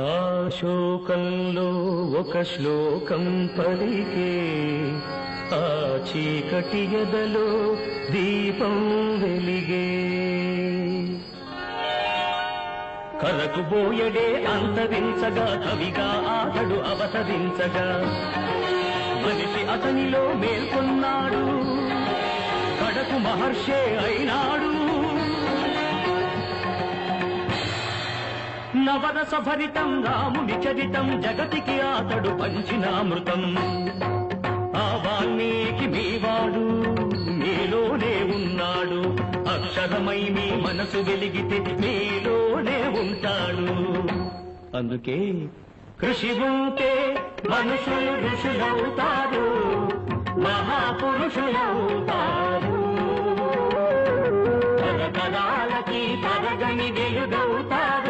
ఆ శోకంలో ఒక శ్లోకం పలికే ఆ చీకటి ఎదలో దీపం వెలిగే కరకు బోయడే అంతరించగా కవిగా ఆతడు అవతరించగా మనిషి అతనిలో మేల్కొన్నాడు కడకు మహర్షే అయినాడు నవరస భరితం రాముని చరితం జగతికి ఆతడు పంచినామృతం ఆ వాల్మీకి మీవాడు మీలోనే ఉన్నాడు అక్షరమై మీ మనసు వెలిగితే మీలోనే ఉంటాడు అందుకే కృషి ఉంటే మనుషులు ఋషులవుతారు మహాపురుషులవుతారు తరతరాలకి తరగని వెలుగవుతారు